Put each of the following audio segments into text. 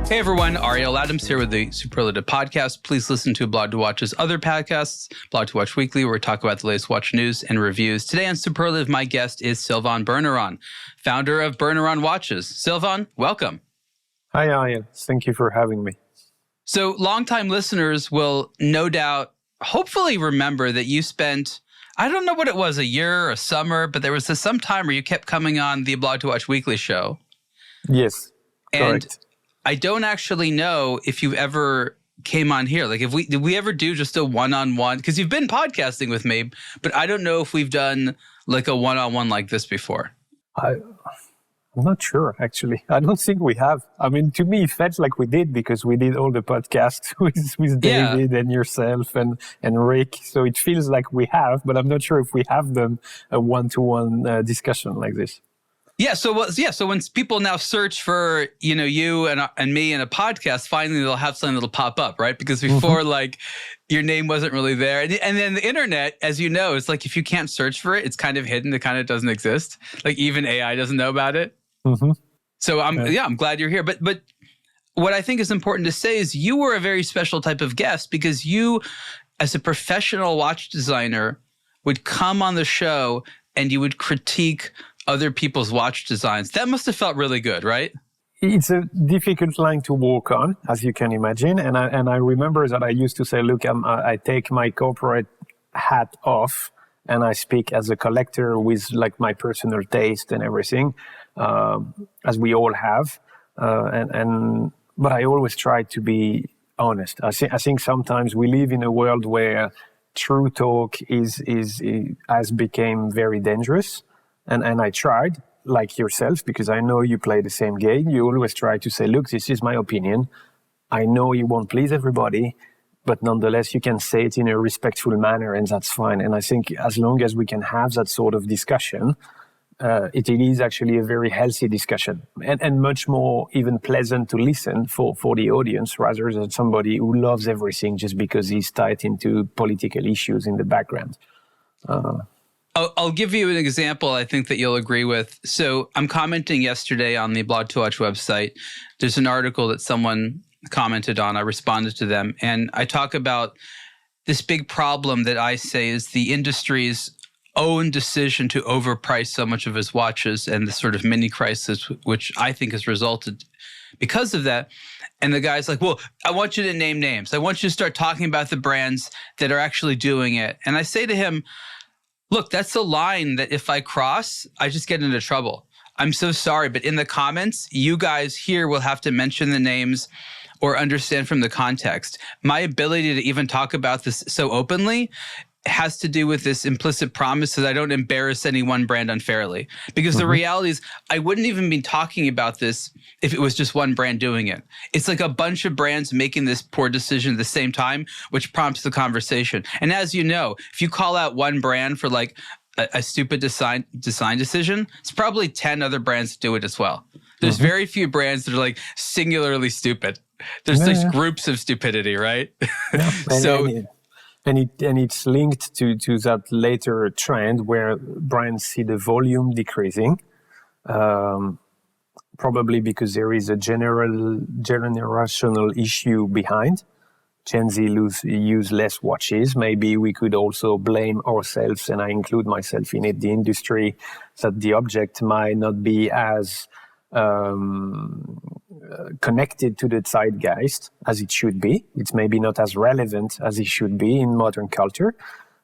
Hey everyone, Ariel Adams here with the Superlative podcast. Please listen to aBlogtoWatch's other podcasts, aBlogtoWatch Weekly, where we talk about the latest watch news and reviews. Today on Superlative, my guest is Sylvain Berneron, founder of Berneron Watches. Sylvain, welcome. Hi, Ariel. Thank you for having me. So longtime listeners will no doubt, hopefully remember that you spent, I don't know what it was, a year or a summer, but there was some time where you kept coming on the aBlogtoWatch Weekly show. Yes, correct. And I don't actually know if you ever came on here. Like, did we ever do just a one-on-one? Because you've been podcasting with me, but I don't know if we've done like a one-on-one like this before. I'm not sure, actually. I don't think we have. I mean, to me, it felt like we did because we did all the podcasts with David and yourself and Rick. So it feels like we have, but I'm not sure if we have done a one-to-one discussion like this. Yeah. So when people now search for, you and me in a podcast, finally they'll have something that'll pop up, right? Because before, like, your name wasn't really there. And then the internet, as you know, it's like if you can't search for it, it's kind of hidden. It kind of doesn't exist. Like even AI doesn't know about it. Mm-hmm. So I'm glad you're here. But what I think is important to say is you were a very special type of guest because you, as a professional watch designer, would come on the show and you would critique other people's watch designs. That must have felt really good, right? It's a difficult line to walk on, as you can imagine. And I remember that I used to say, look, I take my corporate hat off and I speak as a collector with like my personal taste and everything, as we all have. But I always try to be honest. I think sometimes we live in a world where true talk has become very dangerous. And I tried, like yourself, because I know you play the same game. You always try to say, look, this is my opinion. I know you won't please everybody, but nonetheless, you can say it in a respectful manner, and that's fine. And I think as long as we can have that sort of discussion, it is actually a very healthy discussion and much more even pleasant to listen for the audience rather than somebody who loves everything just because he's tied into political issues in the background. I'll give you an example I think that you'll agree with. So I'm commenting yesterday on the aBlogtoWatch website. There's an article that someone commented on. I responded to them. And I talk about this big problem that I say is the industry's own decision to overprice so much of its watches and the sort of mini crisis, which I think has resulted because of that. And the guy's like, well, I want you to name names. I want you to start talking about the brands that are actually doing it. And I say to him, look, that's a line that if I cross, I just get into trouble. I'm so sorry, but in the comments, you guys here will have to mention the names or understand from the context. My ability to even talk about this so openly has to do with this implicit promise that I don't embarrass any one brand unfairly. Because the reality is I wouldn't even be talking about this if it was just one brand doing it. It's like a bunch of brands making this poor decision at the same time, which prompts the conversation. And as you know, if you call out one brand for like a stupid design decision, it's probably 10 other brands that do it as well. There's very few brands that are like singularly stupid. There's these groups of stupidity, right? Yeah. And it's linked to that later trend where brands see the volume decreasing, probably because there is a generational issue behind. Gen Z use less watches. Maybe we could also blame ourselves, and I include myself in it, the industry, that the object might not be as connected to the zeitgeist as it should be. It's maybe not as relevant as it should be in modern culture.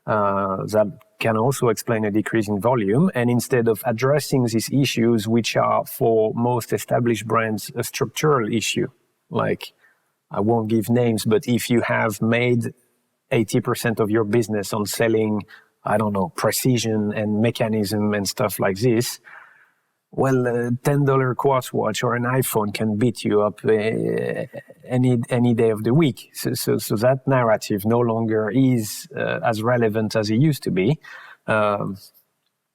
That can also explain a decrease in volume. And instead of addressing these issues, which are for most established brands a structural issue, like I won't give names, but if you have made 80% of your business on selling, I don't know, precision and mechanism and stuff like this, well, a $10 quartz watch or an iPhone can beat you up any day of the week. So that narrative no longer is as relevant as it used to be. And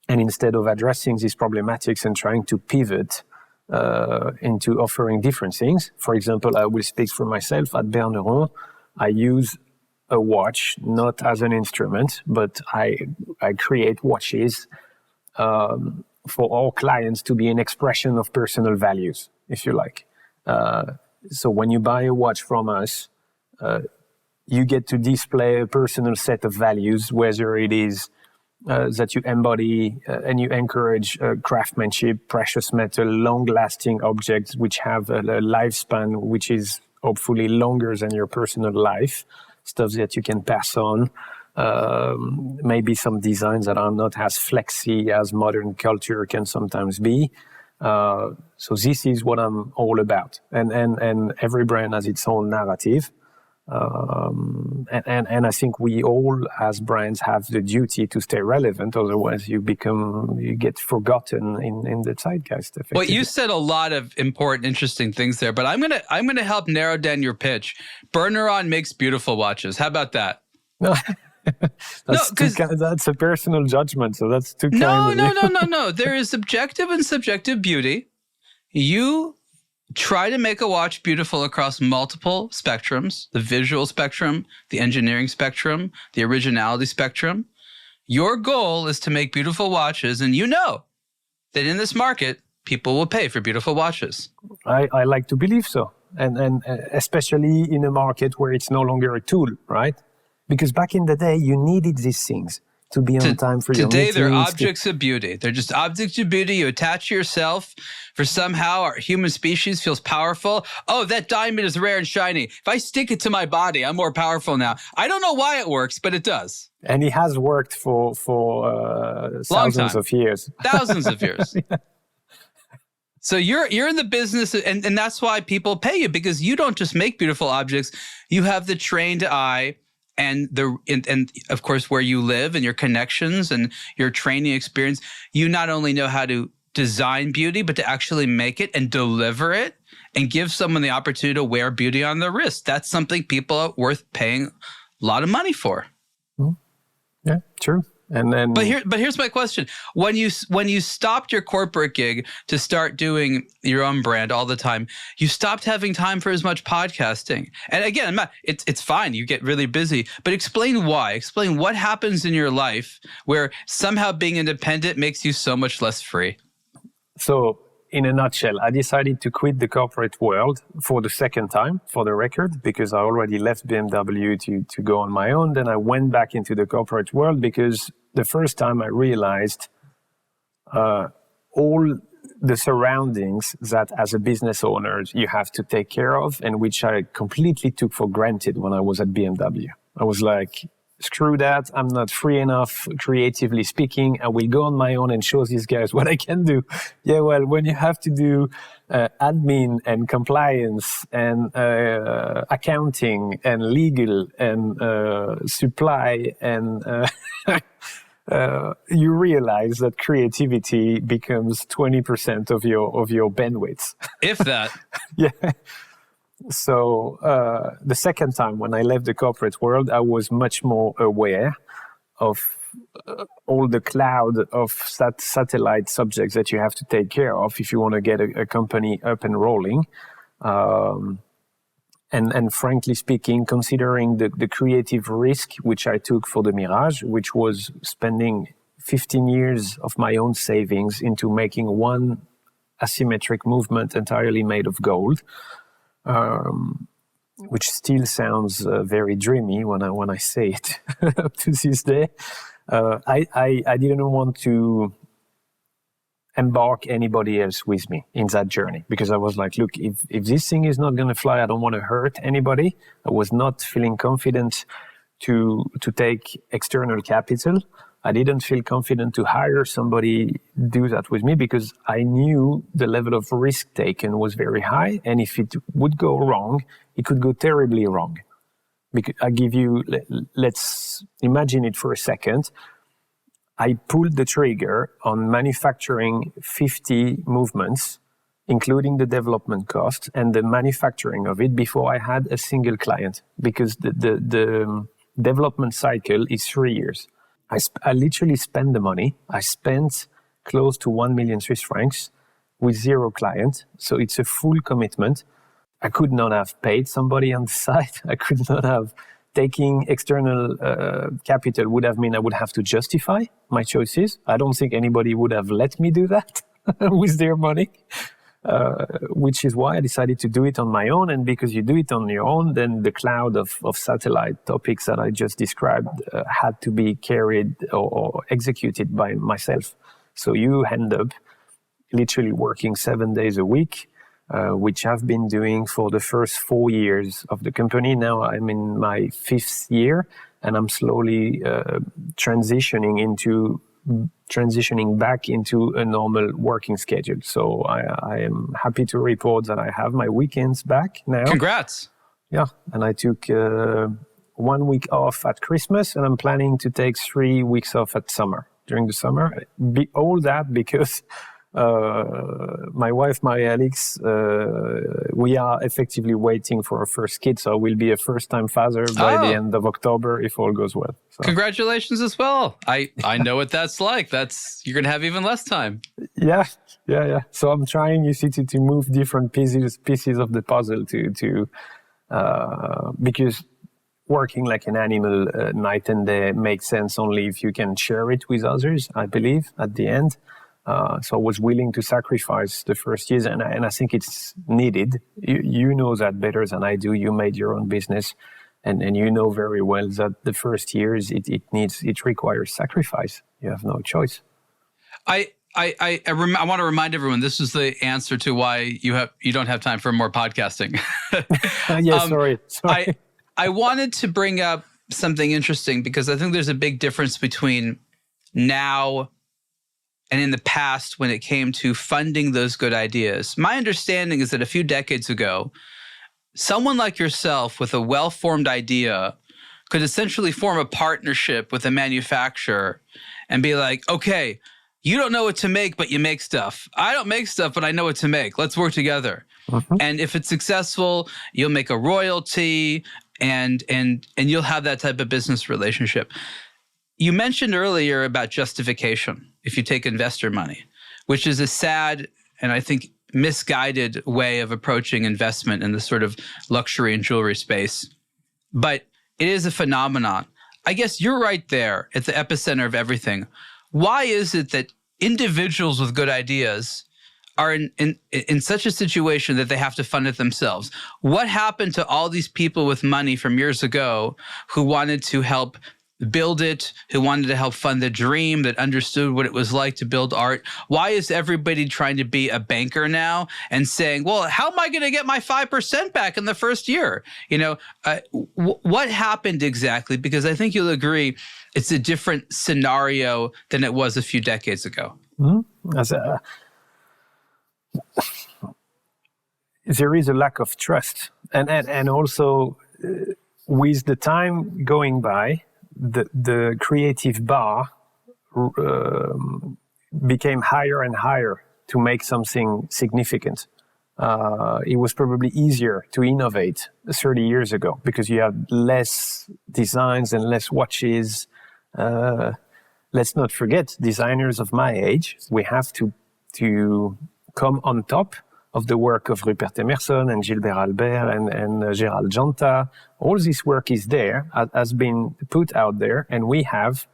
instead of addressing these problematics and trying to pivot into offering different things, for example, I will speak for myself at Berneron. I use a watch not as an instrument, but I create watches for all clients to be an expression of personal values, if you like. So when you buy a watch from us, you get to display a personal set of values, whether it is that you embody and you encourage craftsmanship, precious metal, long-lasting objects which have a lifespan which is hopefully longer than your personal life, stuff that you can pass on, maybe some designs that are not as flexy as modern culture can sometimes be. So this is what I'm all about. And every brand has its own narrative. And I think we all as brands have the duty to stay relevant, otherwise you get forgotten in the zeitgeist. Well, you said a lot of important, interesting things there, but I'm gonna help narrow down your pitch. Berneron makes beautiful watches. How about that? No, that's a personal judgment, so that's too kind. No. There is objective and subjective beauty. You try to make a watch beautiful across multiple spectrums, the visual spectrum, the engineering spectrum, the originality spectrum. Your goal is to make beautiful watches, and you know that in this market, people will pay for beautiful watches. I like to believe so, and especially in a market where it's no longer a tool, right? Because back in the day, you needed these things to be on time for your meetings. Today, they're objects of beauty. They're just objects of beauty. You attach to yourself. For somehow our human species feels powerful. Oh, that diamond is rare and shiny. If I stick it to my body, I'm more powerful now. I don't know why it works, but it does. And it has worked for thousands of years. Thousands of years. Yeah. So you're in the business, and that's why people pay you, because you don't just make beautiful objects. You have the trained eye. And of course, where you live and your connections and your training experience, you not only know how to design beauty, but to actually make it and deliver it and give someone the opportunity to wear beauty on their wrist. That's something people are worth paying a lot of money for. Yeah, true. And then, but here's my question: when you stopped your corporate gig to start doing your own brand all the time, you stopped having time for as much podcasting. And again, it's fine. You get really busy, but explain why. Explain what happens in your life where somehow being independent makes you so much less free. So, in a nutshell, I decided to quit the corporate world for the second time, for the record, because I already left BMW to go on my own. Then I went back into the corporate world because the first time I realized all the surroundings that as a business owner you have to take care of, and which I completely took for granted when I was at BMW. I was like, screw that, I'm not free enough, creatively speaking. I will go on my own and show these guys what I can do. Yeah, well, when you have to do admin and compliance and accounting and legal and supply and you realize that creativity becomes 20% of your bandwidth. If that. Yeah. So the second time when I left the corporate world, I was much more aware of all the cloud of satellite subjects that you have to take care of if you want to get a company up and rolling. And frankly speaking, considering the creative risk which I took for the Mirage, which was spending 15 years of my own savings into making one asymmetric movement entirely made of gold, which still sounds very dreamy when I say it up to this day. I didn't want to embark anybody else with me in that journey, because I was like, look, if this thing is not going to fly, I don't want to hurt anybody. I was not feeling confident to take external capital. I didn't feel confident to hire somebody do that with me, because I knew the level of risk taken was very high. And if it would go wrong, it could go terribly wrong. Because let's imagine it for a second. I pulled the trigger on manufacturing 50 movements, including the development cost and the manufacturing of it, before I had a single client, because the development cycle is 3 years. I literally spent the money. I spent close to 1 million Swiss francs with 0 client. So it's a full commitment. I could not have paid somebody on the side. I could not have taking external capital would have mean I would have to justify my choices. I don't think anybody would have let me do that with their money. which is why I decided to do it on my own. And because you do it on your own, then the cloud of satellite topics that I just described had to be carried or executed by myself. So you end up literally working 7 days a week, which I've been doing for the first 4 years of the company. Now I'm in my 5th year, and I'm slowly transitioning back into a normal working schedule. So I am happy to report that I have my weekends back now. Congrats. Yeah, and I took 1 week off at Christmas, and I'm planning to take 3 weeks off at summer, during the summer. All that because my wife, Marie-Alix, we are effectively waiting for our first kid, so we'll be a first-time father by the end of October if all goes well. So. Congratulations as well. I know what that's like. You're going to have even less time. Yeah. So I'm trying, you see, to move different pieces of the puzzle because working like an animal night and day makes sense only if you can share it with others, I believe, at the end. So I was willing to sacrifice the first years, and I think it's needed. You know that better than I do. You made your own business, and you know very well that the first years it requires sacrifice. You have no choice. I want to remind everyone this is the answer to why you don't have time for more podcasting. Sorry. I wanted to bring up something interesting because I think there's a big difference between now and in the past when it came to funding those good ideas. My understanding is that a few decades ago, someone like yourself with a well-formed idea could essentially form a partnership with a manufacturer and be like, okay, you don't know what to make, but you make stuff. I don't make stuff, but I know what to make. Let's work together. Mm-hmm. And if it's successful, you'll make a royalty and you'll have that type of business relationship. You mentioned earlier about justification if you take investor money, which is a sad and I think misguided way of approaching investment in the sort of luxury and jewelry space. But it is a phenomenon. I guess you're right there at the epicenter of everything. Why is it that individuals with good ideas are in such a situation that they have to fund it themselves? What happened to all these people with money from years ago who wanted to help build it, who wanted to help fund the dream, that understood what it was like to build art? Why is everybody trying to be a banker now and saying, well, how am I going to get my 5% back in the first year? What happened exactly? Because I think you'll agree it's a different scenario than it was a few decades ago. Mm-hmm. There is a lack of trust. And also with the time going by, the creative bar became higher and higher to make something significant. It was probably easier to innovate 30 years ago because you had less designs and less watches. Let's not forget, designers of my age, we have to come on top of the work of Rupert Emerson and Gilbert Albert and Gérald Janta. All this work is there, has been put out there, and we have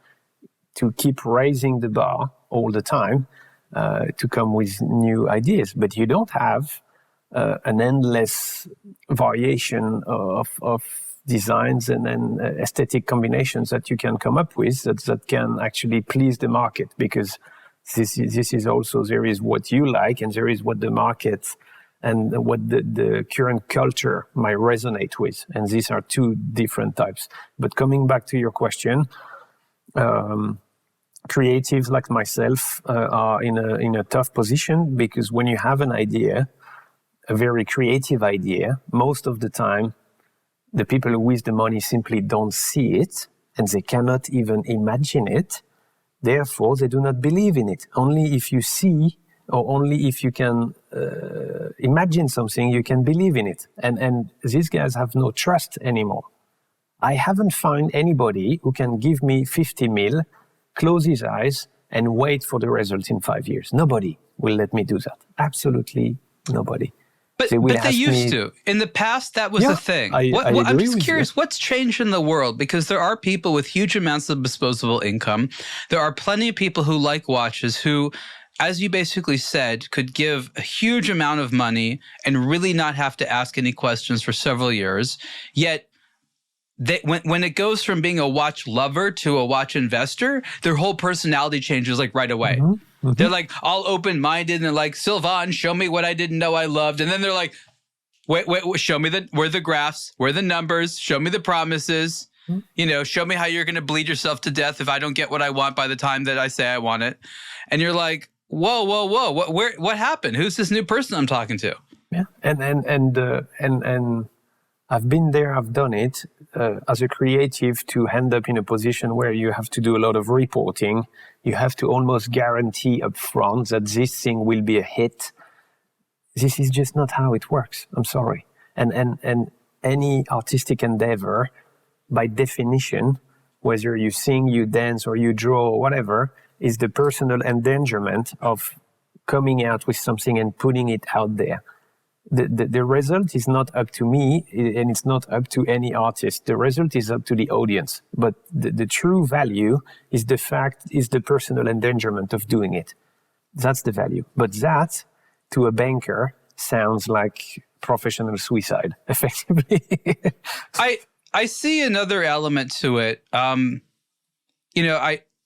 to keep raising the bar all the time to come with new ideas. But you don't have an endless variation of designs and aesthetic combinations that you can come up with that can actually please the market, because this is also, there is what you like and there is what the market and what the current culture might resonate with. And these are two different types. But coming back to your question, creatives like myself are in a tough position, because when you have an idea, a very creative idea, most of the time, the people with the money simply don't see it and they cannot even imagine it. Therefore, they do not believe in it. Only if you see, or only if you can imagine something, you can believe in it. And these guys have no trust anymore. I haven't found anybody who can give me 50 mil, close his eyes, and wait for the results in 5 years. Nobody will let me do that. Absolutely nobody. But they used to. In the past, that was the thing. I'm just curious, what's changed in the world? Because there are people with huge amounts of disposable income. There are plenty of people who like watches who as you basically said, could give a huge amount of money and really not have to ask any questions for several years. Yet when it goes from being a watch lover to a watch investor, their whole personality changes like right away. Mm-hmm. Mm-hmm. They're like all open-minded and they're like, Sylvain, show me what I didn't know I loved. And then they're like, wait, show me where the graphs, where the numbers, show me the promises, show me how you're going to bleed yourself to death if I don't get what I want by the time that I say I want it. And you're like, whoa, what happened? Who's this new person I'm talking to? Yeah. And I've been there, I've done it as a creative to end up in a position where you have to do a lot of reporting. You have to almost guarantee upfront that this thing will be a hit. This is just not how it works. I'm sorry. And any artistic endeavor, by definition, whether you sing, you dance, or you draw, or whatever, is the personal endangerment of coming out with something and putting it out there. The result is not up to me, and it's not up to any artist. The result is up to the audience. But the true value is the personal endangerment of doing it. That's the value. But that, to a banker, sounds like professional suicide, effectively. I see another element to it.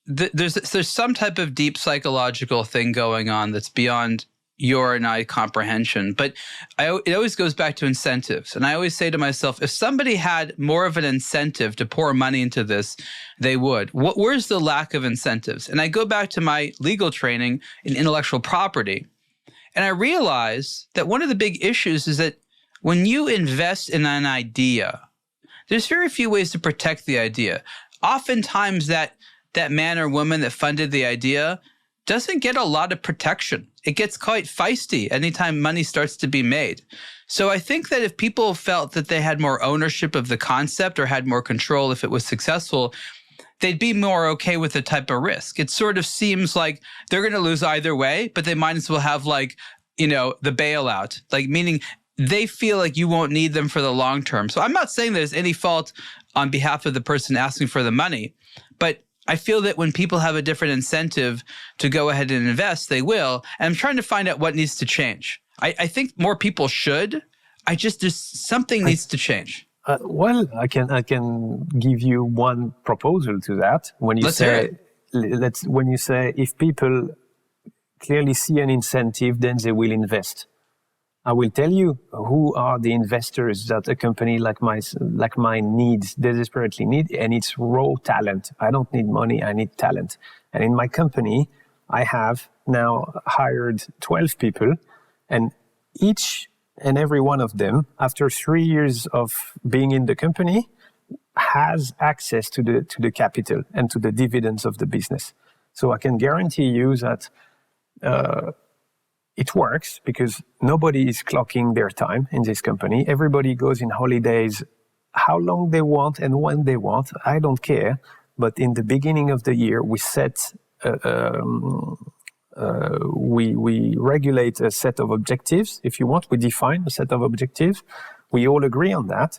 There's some type of deep psychological thing going on that's beyond your and I comprehension. But it always goes back to incentives. And I always say to myself, if somebody had more of an incentive to pour money into this, they would. Where's the lack of incentives? And I go back to my legal training in intellectual property. And I realize that one of the big issues is that when you invest in an idea, there's very few ways to protect the idea. Oftentimes that man or woman that funded the idea doesn't get a lot of protection. It gets quite feisty anytime money starts to be made. So I think that if people felt that they had more ownership of the concept or had more control if it was successful, they'd be more okay with the type of risk. It sort of seems like they're going to lose either way, but they might as well have the bailout, meaning they feel like you won't need them for the long term. So I'm not saying there's any fault on behalf of the person asking for the money, but I feel that when people have a different incentive to go ahead and invest, they will. And I'm trying to find out what needs to change. I think more people should. There's something needs to change. I can give you one proposal to that. When you say if people clearly see an incentive, then they will invest. I will tell you who are the investors that a company like mine desperately need, and it's raw talent. I don't need money, I need talent. And in my company, I have now hired 12 people, and each and every one of them, after 3 years of being in the company, has access to the capital and to the dividends of the business. So I can guarantee you that it works because nobody is clocking their time in this company. Everybody goes in holidays how long they want and when they want. I don't care. But in the beginning of the year, we set, we regulate a set of objectives. If you want, we define a set of objectives. We all agree on that.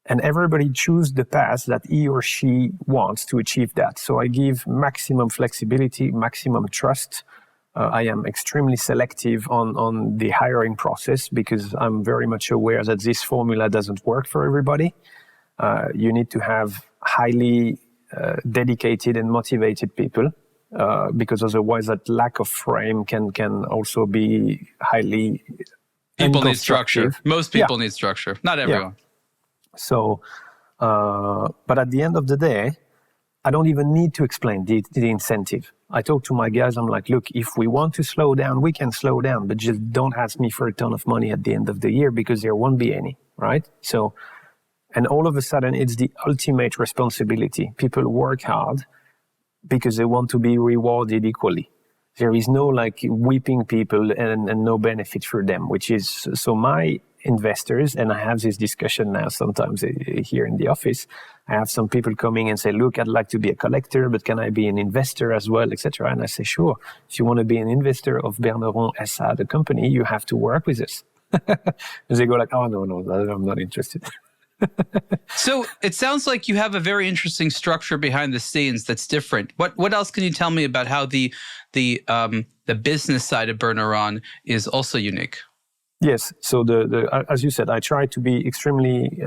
And everybody chooses the path that he or she wants to achieve that. So I give maximum flexibility, maximum trust. I am extremely selective on the hiring process because I'm very much aware that this formula doesn't work for everybody. You need to have highly dedicated and motivated people because otherwise that lack of frame can also be highly People need structure. Most people need structure. Not everyone. Yeah. So, but at the end of the day, I don't even need to explain the incentive. I talk to my guys, I'm like, look, if we want to slow down, we can slow down, but just don't ask me for a ton of money at the end of the year because there won't be any, right? So, and all of a sudden, it's the ultimate responsibility. People work hard because they want to be rewarded equally. There is no whipping people and no benefit for them, which is, so my investors, and I have this discussion now sometimes here in the office, I have some people coming and say, look, I'd like to be a collector, but can I be an investor as well, etc. And I say, sure, if you want to be an investor of Berneron SA, the company, you have to work with us. And they go like, oh, no, I'm not interested. So it sounds like you have a very interesting structure behind the scenes that's different. What else can you tell me about how the business side of Berneron is also unique? Yes. So as you said, I try to be extremely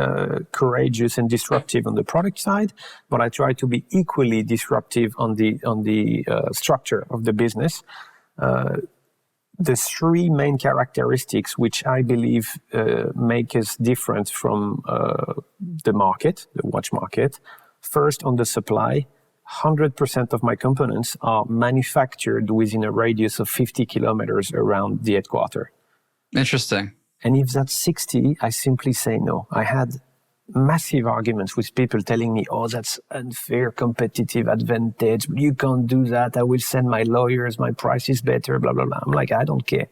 courageous and disruptive on the product side, but I try to be equally disruptive on the structure of the business. The three main characteristics which I believe make us different from the market, the watch market. First, on the supply, 100% of my components are manufactured within a radius of 50 kilometers around the headquarters. Interesting. And if that's 60, I simply say no. I had massive arguments with people telling me, oh, that's unfair competitive advantage. You can't do that. I will send my lawyers. My price is better, blah, blah, blah. I'm like, I don't care.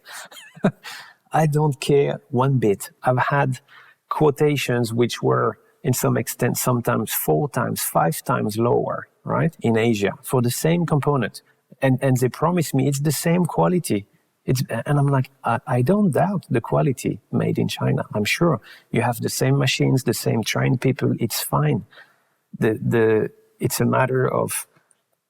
I don't care one bit. I've had quotations which were, in some extent, sometimes 4 times, 5 times lower, right, in Asia for the same component. And they promise me it's the same quality. And I'm like, I don't doubt the quality made in China. I'm sure you have the same machines, the same trained people. It's fine. It's a matter of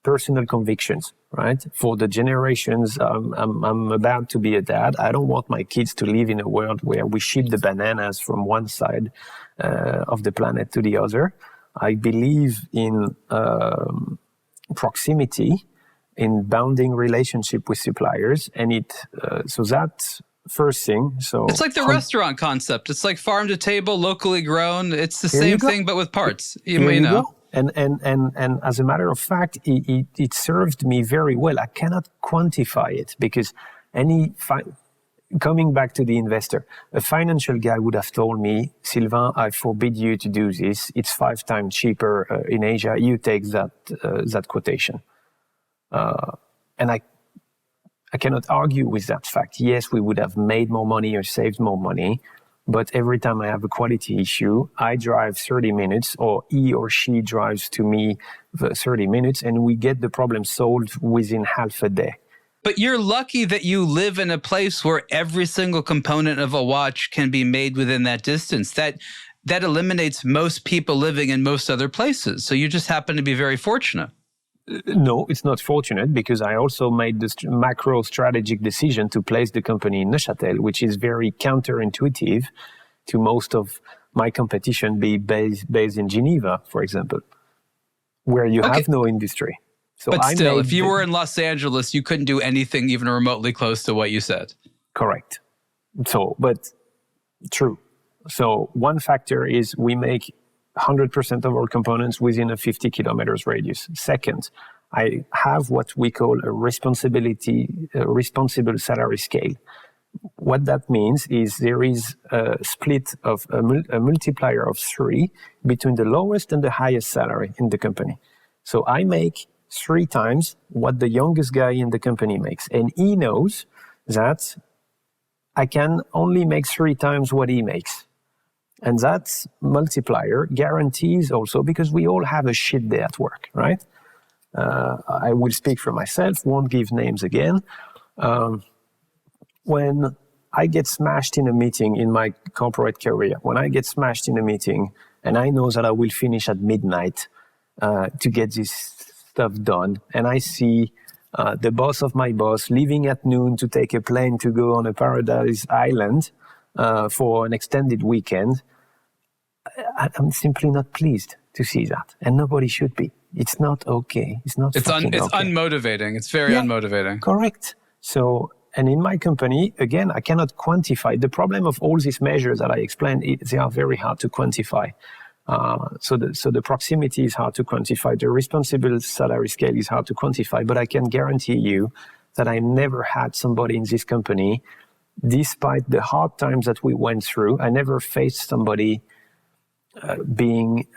personal convictions, right? For the generations, I'm about to be a dad. I don't want my kids to live in a world where we ship the bananas from one side of the planet to the other. I believe in proximity, in bounding relationship with suppliers, and so that first thing. So it's like the restaurant concept. It's like farm to table, locally grown. It's the same thing, but with parts. You know. And as a matter of fact, it served me very well. I cannot quantify it because coming back to the investor, a financial guy would have told me, Sylvain, I forbid you to do this. It's 5 times cheaper in Asia. You take that quotation. And I cannot argue with that fact. Yes, we would have made more money or saved more money, but every time I have a quality issue, I drive 30 minutes or he or she drives to me 30 minutes and we get the problem solved within half a day. But you're lucky that you live in a place where every single component of a watch can be made within that distance. That eliminates most people living in most other places. So you just happen to be very fortunate. No, it's not fortunate because I also made this macro strategic decision to place the company in Neuchâtel, which is very counterintuitive to most of my competition be based in Geneva, for example, where you have no industry. So but still, if you were in Los Angeles, you couldn't do anything even remotely close to what you said. Correct. So, but true. So one factor is we make 100% of our components within a 50 kilometers radius. Second, I have what we call a responsible salary scale. What that means is there is a split of a multiplier of 3 between the lowest and the highest salary in the company. So I make 3 times what the youngest guy in the company makes. And he knows that I can only make 3 times what he makes. And that multiplier guarantees also, because we all have a shit day at work, right? I will speak for myself, won't give names again. When I get smashed in a meeting in my corporate career, when I get smashed in a meeting and I know that I will finish at midnight to get this stuff done, and I see the boss of my boss leaving at noon to take a plane to go on a paradise island for an extended weekend, I'm simply not pleased to see that, and nobody should be. It's not okay. It's not. It's okay. Unmotivating. It's very unmotivating. Correct. So, and in my company, again, I cannot quantify the problem of all these measures that I explained. They are very hard to quantify. So the proximity is hard to quantify. The responsible salary scale is hard to quantify. But I can guarantee you that I never had somebody in this company, despite the hard times that we went through, I never faced somebody being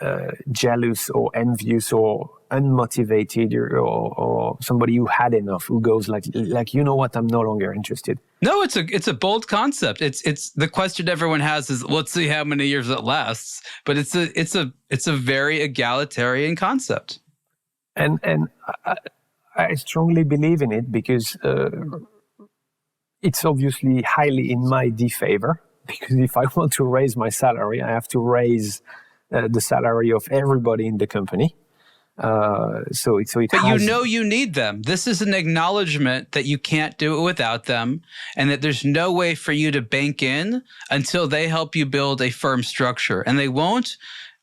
jealous or envious or unmotivated or somebody who had enough, who goes like, you know what, I'm no longer interested. No, it's a bold concept. It's the question everyone has is, let's see how many years it lasts. But it's a very egalitarian concept. And I strongly believe in it because it's obviously highly in my defavor. Because if I want to raise my salary, I have to raise the salary of everybody in the company. So it but has, you need them. This is an acknowledgement that you can't do it without them, and that there's no way for you to bank in until they help you build a firm structure. And they won't,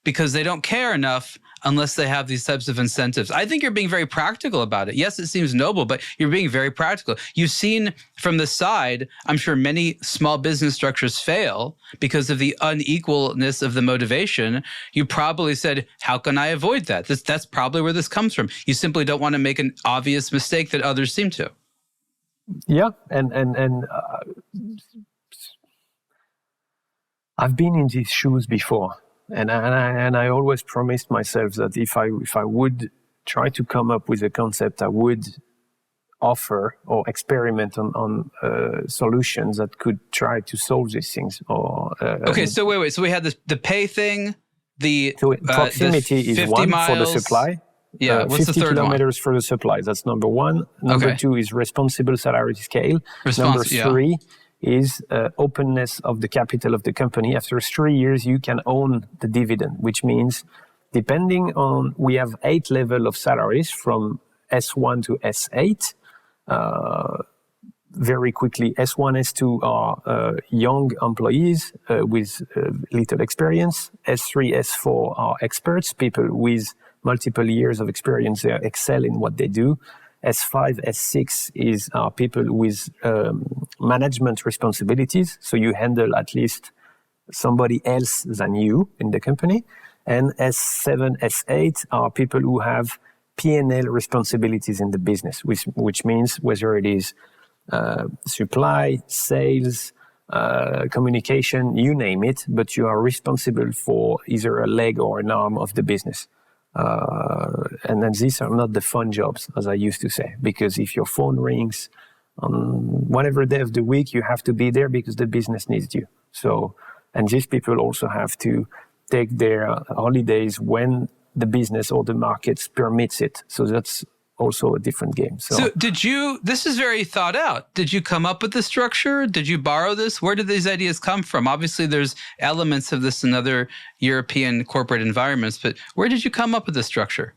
because they don't care enough unless they have these types of incentives. I think you're being very practical about it. Yes, it seems noble, but you're being very practical. You've seen from the side, I'm sure many small business structures fail because of the unequalness of the motivation. You probably said, how can I avoid that? That's probably where this comes from. You simply don't want to make an obvious mistake that others seem to. Yeah, and I've been in these shoes before. And I always promised myself that if I would try to come up with a concept, I would offer or experiment on solutions that could try to solve these things. Okay, so wait. So we had the pay thing, proximity the is one miles. for the supply. Yeah, what's the 50 third kilometers for the supply. That's number one. Number two is responsible salary scale. Number three is openness of the capital of the company. After 3 years, you can own the dividend, which means depending on, we have 8 levels of salaries from S1 to S8. Very quickly, S1, S2 are young employees with little experience. S3, S4 are experts, people with multiple years of experience. They excel in what they do. S5, S6 are people with management responsibilities. So you handle at least somebody else than you in the company. And S7, S8 are people who have P&L responsibilities in the business, which means whether it is supply, sales, communication, you name it, but you are responsible for either a leg or an arm of the business. And then these are not the fun jobs, as I used to say, because if your phone rings on whatever day of the week, you have to be there because the business needs you. So, and these people also have to take their holidays when the business or the markets permits it. So that's also a different game. So this is very thought out. Did you come up with the structure? Did you borrow this? Where did these ideas come from? Obviously, there's elements of this in other European corporate environments, but where did you come up with the structure?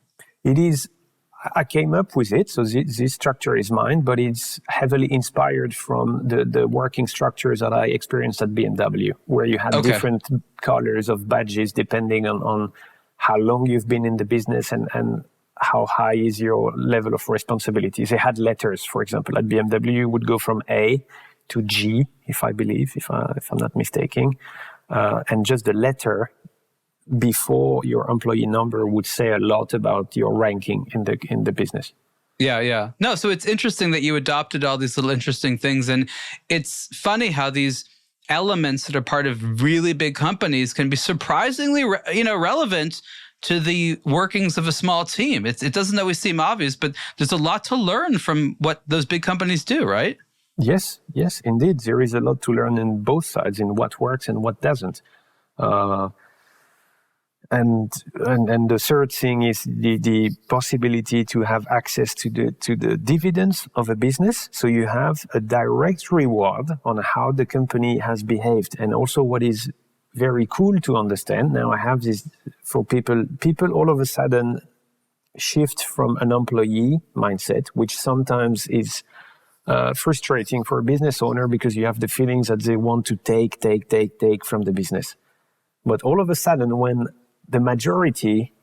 I came up with it, so this structure is mine, but it's heavily inspired from the working structures that I experienced at BMW, where you had different colors of badges depending on how long you've been in the business and how high is your level of responsibilities. They had letters, for example, at BMW would go from A to G, if I'm not mistaken. And just the letter before your employee number would say a lot about your ranking in the business. Yeah. No, so it's interesting that you adopted all these little interesting things. And it's funny how these elements that are part of really big companies can be surprisingly relevant to the workings of a small team. It doesn't always seem obvious, but there's a lot to learn from what those big companies do, right? Yes, indeed. There is a lot to learn in both sides, in what works and what doesn't. And the third thing is the possibility to have access to the dividends of a business. So you have a direct reward on how the company has behaved, and also what is very cool to understand. Now I have this for people all of a sudden shift from an employee mindset, which sometimes is frustrating for a business owner because you have the feelings that they want to take from the business. But all of a sudden, when the majority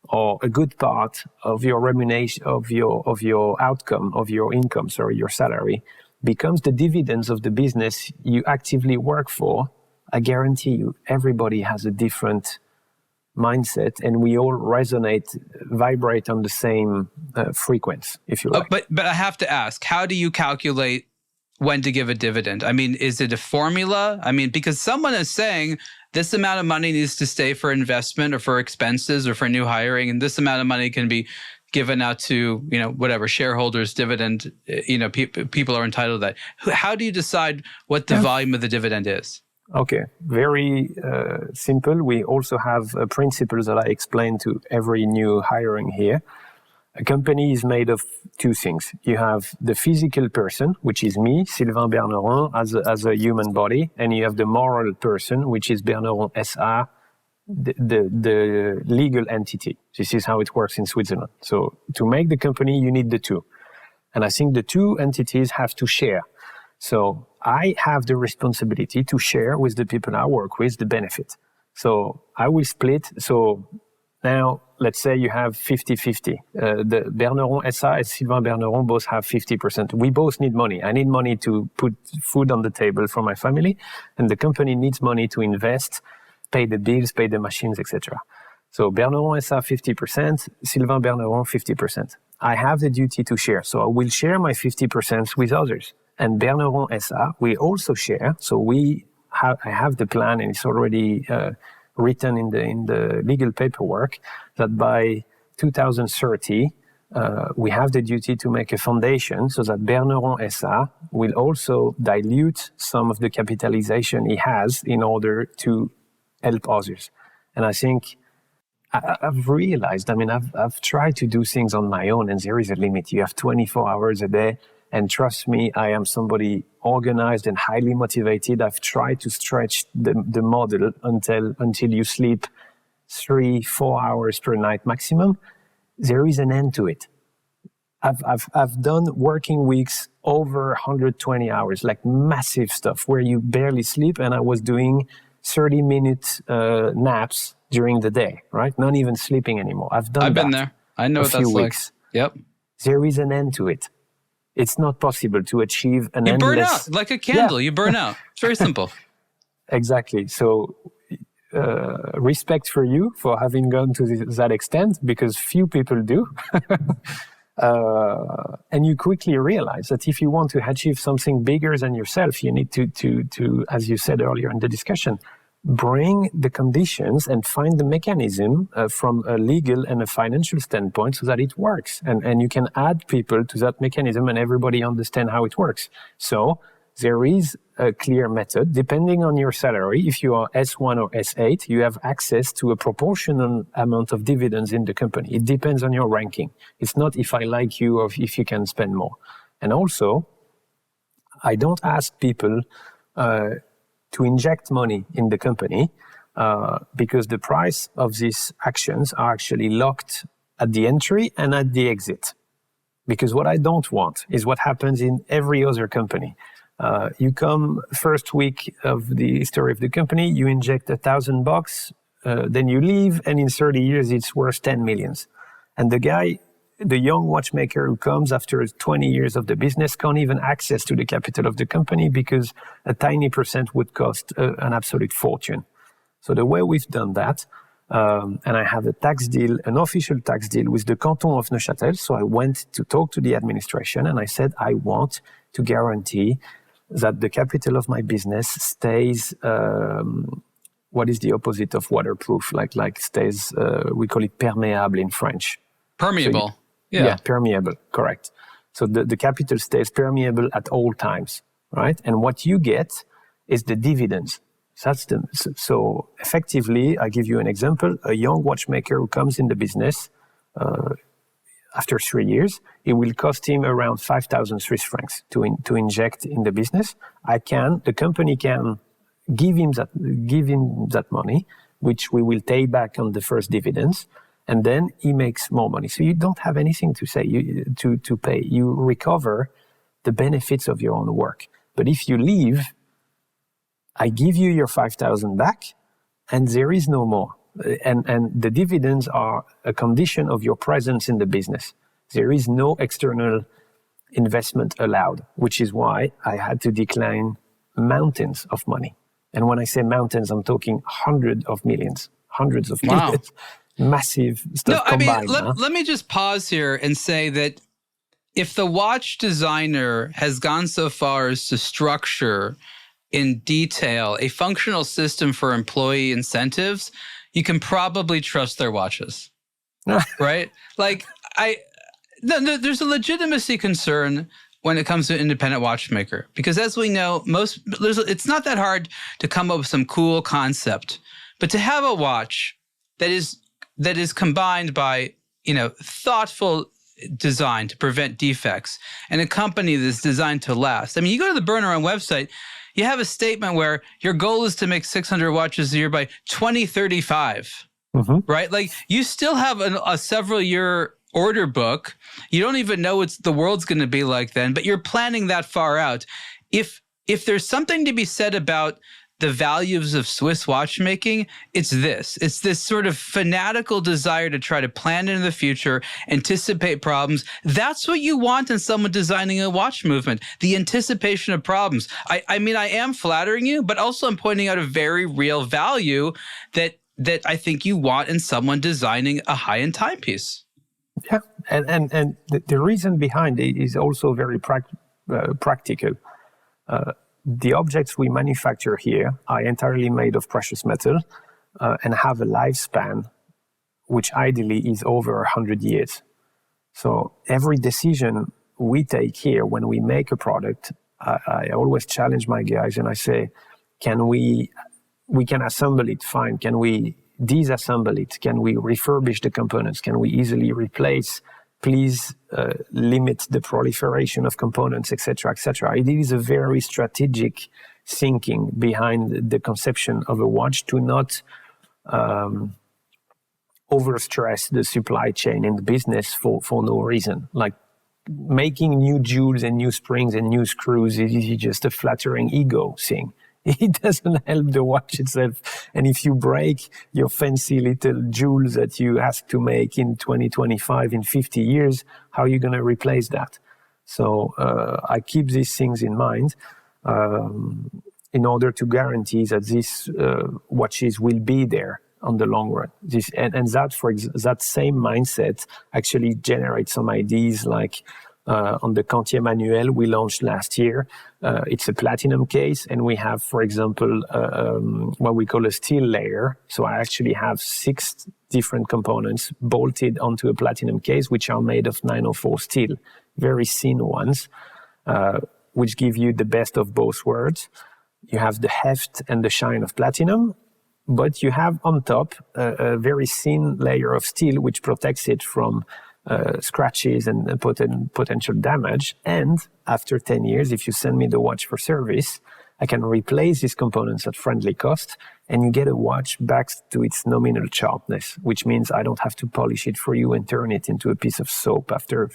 or a good part of your remuneration, of your outcome, of your income, your salary, becomes the dividends of the business you actively work for, I guarantee you, everybody has a different mindset, and we all vibrate on the same frequency, if you like. But I have to ask, how do you calculate when to give a dividend? I mean, is it a formula? I mean, because someone is saying this amount of money needs to stay for investment or for expenses or for new hiring, and this amount of money can be given out to, whatever, shareholders, dividend, people are entitled to that. How do you decide what the volume of the dividend is? Okay, very simple. We also have principles that I explain to every new hiring here. A company is made of two things. You have the physical person, which is me, Sylvain Berneron, as a human body, and you have the moral person, which is Berneron SA, the legal entity. This is how it works in Switzerland. So to make the company, you need the two. And I think the two entities have to share. So I have the responsibility to share with the people I work with the benefit. So I will split. So now, let's say you have 50-50. The Berneron SA and Sylvain Berneron both have 50%. We both need money. I need money to put food on the table for my family, and the company needs money to invest, pay the bills, pay the machines, etc. So Berneron SA 50%, Sylvain Berneron 50%. I have the duty to share. So I will share my 50% with others. And Berneron SA will also share. So I have the plan, and it's already written in the legal paperwork that by 2030, we have the duty to make a foundation so that Berneron SA will also dilute some of the capitalization he has in order to help others. And I think I've realized, I've tried to do things on my own, and there is a limit. You have 24 hours a day. And trust me, I am somebody organized and highly motivated. I've tried to stretch the model until you sleep 3-4 hours per night maximum. There is an end to it. I've done working weeks over 120 hours, like massive stuff where you barely sleep, and I was doing 30-minute naps during the day, right? Not even sleeping anymore. I've been there. I know what that's like. Yep. There is an end to it. It's not possible to achieve an endless... You burn out like a candle. Yeah. You burn out. It's very simple. Exactly. So respect for you for having gone to that extent, because few people do. And you quickly realize that if you want to achieve something bigger than yourself, you need to, as you said earlier in the discussion, bring the conditions and find the mechanism from a legal and a financial standpoint so that it works. And you can add people to that mechanism and everybody understand how it works. So there is a clear method. Depending on your salary, if you are S1 or S8, you have access to a proportional amount of dividends in the company. It depends on your ranking. It's not if I like you or if you can spend more. And also, I don't ask people to inject money in the company because the price of these actions are actually locked at the entry and at the exit. Because what I don't want is what happens in every other company. You come first week of the history of the company, you inject $1,000, then you leave, and in 30 years it's worth 10 millions. And the young watchmaker who comes after 20 years of the business can't even access to the capital of the company because a tiny percent would cost an absolute fortune. So the way we've done that, and I have a tax deal, an official tax deal with the canton of Neuchâtel. So I went to talk to the administration and I said, I want to guarantee that the capital of my business stays, what is the opposite of waterproof? Like stays, we call it perméable in French. Permeable. So yeah, permeable, correct. So the capital stays permeable at all times, right? And what you get is the dividends. So effectively, I give you an example. A young watchmaker who comes in the business after 3 years, it will cost him around 5,000 Swiss francs to inject in the business. The company can give him that money, which we will pay back on the first dividends. And then he makes more money. So you don't have anything to pay. You recover the benefits of your own work. But if you leave, I give you your 5,000 back, and there is no more. And the dividends are a condition of your presence in the business. There is no external investment allowed, which is why I had to decline mountains of money. And when I say mountains, I'm talking hundreds of millions. Wow. Massive stuff combined. Let me just pause here and say that if the watch designer has gone so far as to structure in detail a functional system for employee incentives, you can probably trust their watches, right? Like there's a legitimacy concern when it comes to an independent watchmaker, because as we know, it's not that hard to come up with some cool concept, but to have a watch that is combined by, thoughtful designed to prevent defects and a company that's designed to last. I mean, you go to the Berneron website, you have a statement where your goal is to make 600 watches a year by 2035, right? Like you still have a several year order book. You don't even know what the world's going to be like then, but you're planning that far out. If there's something to be said about the values of Swiss watchmaking, it's this. It's this sort of fanatical desire to try to plan into the future, anticipate problems. That's what you want in someone designing a watch movement, the anticipation of problems. I mean, I am flattering you, but also I'm pointing out a very real value that I think you want in someone designing a high-end timepiece. Yeah, and the reason behind it is also very practical. The objects we manufacture here are entirely made of precious metal and have a lifespan which ideally is over 100 years. So every decision we take here when we make a product, I always challenge my guys and I say, we can assemble it, fine. Can we disassemble it? Can we refurbish the components? Can we easily replace? Please limit the proliferation of components, etc., etc. It is a very strategic thinking behind the conception of a watch to not overstress the supply chain and the business for no reason. Like making new jewels and new springs and new screws is just a flattering ego thing. It doesn't help the watch itself. And if you break your fancy little jewels that you ask to make in 2025, in 50 years, how are you going to replace that? So I keep these things in mind in order to guarantee that these watches will be there on the long run. That same mindset actually generates some ideas like on the Cantier Manuel we launched last year. It's a platinum case, and we have, for example, what we call a steel layer. So I actually have 6 different components bolted onto a platinum case, which are made of 904 steel, very thin ones, which give you the best of both worlds. You have the heft and the shine of platinum, but you have on top a very thin layer of steel, which protects it from scratches and potential damage. And after 10 years, if you send me the watch for service, I can replace these components at friendly cost, and you get a watch back to its nominal sharpness, which means I don't have to polish it for you and turn it into a piece of soap after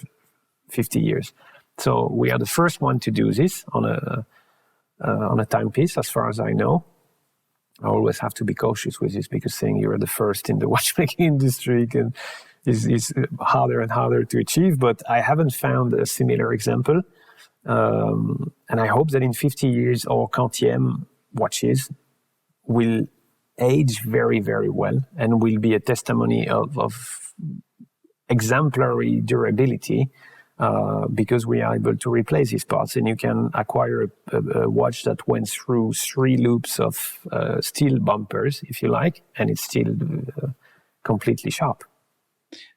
50 years. So we are the first one to do this on a timepiece, as far as I know. I always have to be cautious with this because saying you're the first in the watchmaking industry is harder and harder to achieve, but I haven't found a similar example. And I hope that in 50 years, our Cantier watches will age very, very well and will be a testimony of exemplary durability because we are able to replace these parts. And you can acquire a watch that went through 3 loops of steel bumpers, if you like, and it's still completely sharp.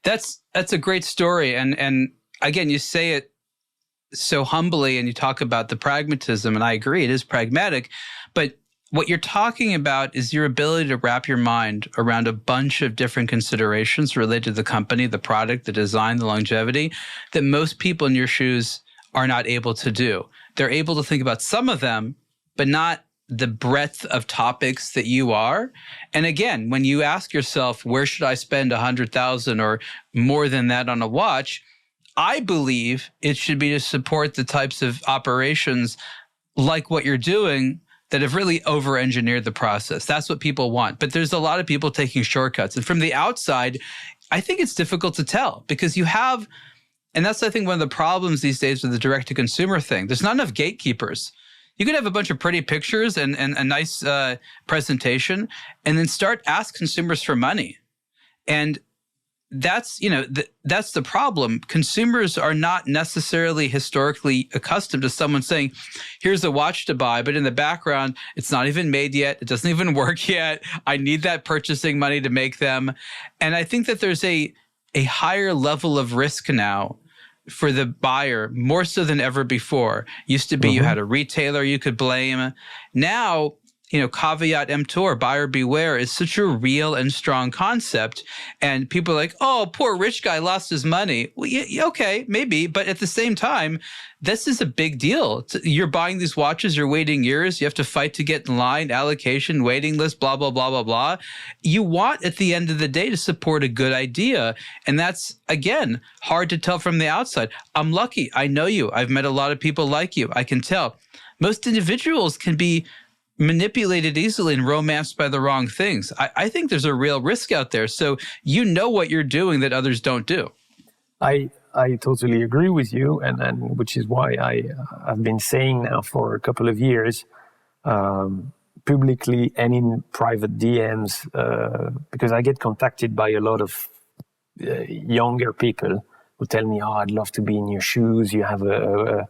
That's a great story. And again, you say it so humbly and you talk about the pragmatism, and I agree, it is pragmatic, but what you're talking about is your ability to wrap your mind around a bunch of different considerations related to the company, the product, the design, the longevity, that most people in your shoes are not able to do. They're able to think about some of them, but not the breadth of topics that you are. And again, when you ask yourself, where should I spend $100,000 or more than that on a watch? I believe it should be to support the types of operations like what you're doing that have really over-engineered the process. That's what people want. But there's a lot of people taking shortcuts. And from the outside, I think it's difficult to tell because you have, and that's, I think, one of the problems these days with the direct-to-consumer thing. There's not enough gatekeepers. You could have a bunch of pretty pictures and a nice presentation, and then ask consumers for money. And that's the problem. Consumers are not necessarily historically accustomed to someone saying, here's a watch to buy, but in the background, it's not even made yet. It doesn't even work yet. I need that purchasing money to make them. And I think that there's a higher level of risk now for the buyer, more so than ever before. Used to be you had a retailer you could blame. Now, caveat emptor, buyer beware, is such a real and strong concept. And people are like, oh, poor rich guy lost his money. Well, yeah, okay, maybe. But at the same time, this is a big deal. You're buying these watches, you're waiting years, you have to fight to get in line, allocation, waiting list, blah, blah, blah, blah, blah. You want, at the end of the day, to support a good idea. And that's, again, hard to tell from the outside. I'm lucky. I know you. I've met a lot of people like you. I can tell. Most individuals can be manipulated easily and romanced by the wrong things. I think there's a real risk out there. So you know what you're doing that others don't do. I totally agree with you, and which is why I've been saying now for a couple of years, publicly and in private DMs, because I get contacted by a lot of younger people who tell me, oh, I'd love to be in your shoes. You have a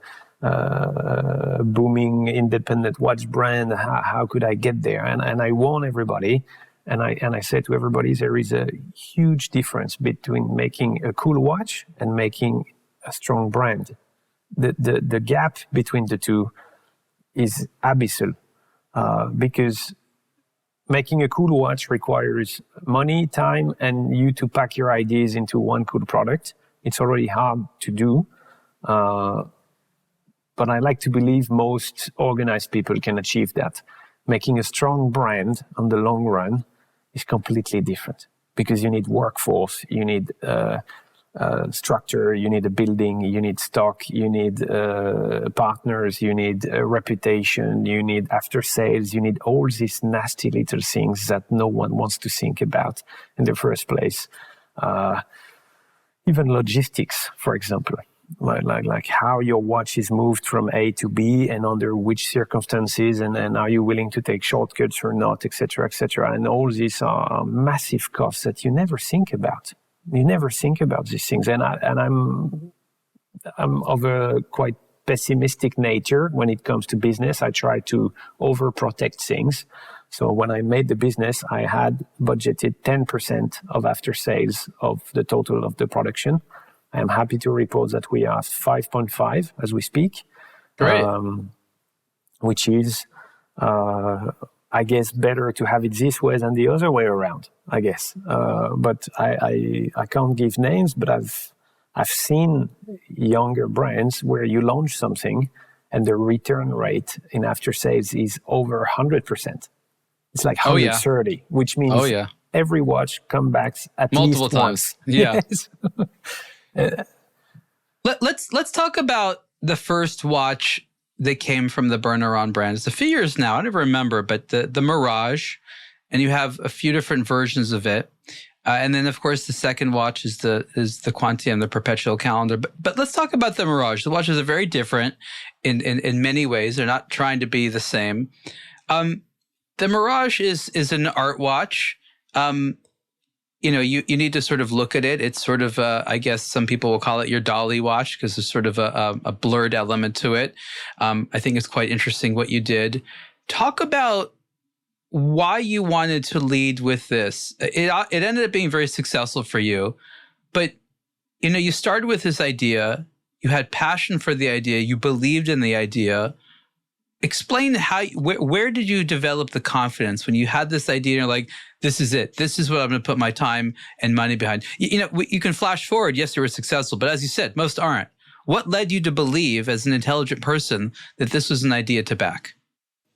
booming independent watch brand. How could I get there? And I warn everybody, and I say to everybody, there is a huge difference between making a cool watch and making a strong brand. The gap between the two is abyssal, because making a cool watch requires money, time, and you to pack your ideas into one cool product. It's already hard to do. But I like to believe most organized people can achieve that. Making a strong brand on the long run is completely different, because you need workforce, you need structure, you need a building, you need stock, you need partners, you need a reputation, you need after sales, you need all these nasty little things that no one wants to think about in the first place. Even logistics, for example. Like how your watch is moved from A to B and under which circumstances, and are you willing to take shortcuts or not, etc., etc. And all these are massive costs that you never think about. You never think about these things. And I'm of a quite pessimistic nature when it comes to business. I try to overprotect things. So when I made the business, I had budgeted 10% of after sales of the total of the production. I am happy to report that we are 5.5 as we speak, which is, I guess, better to have it this way than the other way around, I guess. But I can't give names, but I've seen younger brands where you launch something and the return rate in after sales is over 100%. It's like 130, which means every watch comes back at multiple least times. once. Yeah. Yes. Let's talk about the first watch that came from the Berneron brand. It's a few years now. I don't remember, but the Mirage, and you have a few different versions of it. And then, of course, the second watch is the Quantième, the perpetual calendar. But let's talk about the Mirage. The watches are very different in many ways. They're not trying to be the same. The Mirage is an art watch. You need to sort of look at it. It's sort of, I guess some people will call it your dolly watch because there's sort of a blurred element to it. I think it's quite interesting what you did. Talk about why you wanted to lead with this. It ended up being very successful for you, but you started with this idea. You had passion for the idea. You believed in the idea. Explain where did you develop the confidence when you had this idea and you're like, this is it. This is what I'm going to put my time and money behind. You can flash forward. Yes, you were successful, but as you said, most aren't. What led you to believe as an intelligent person that this was an idea to back?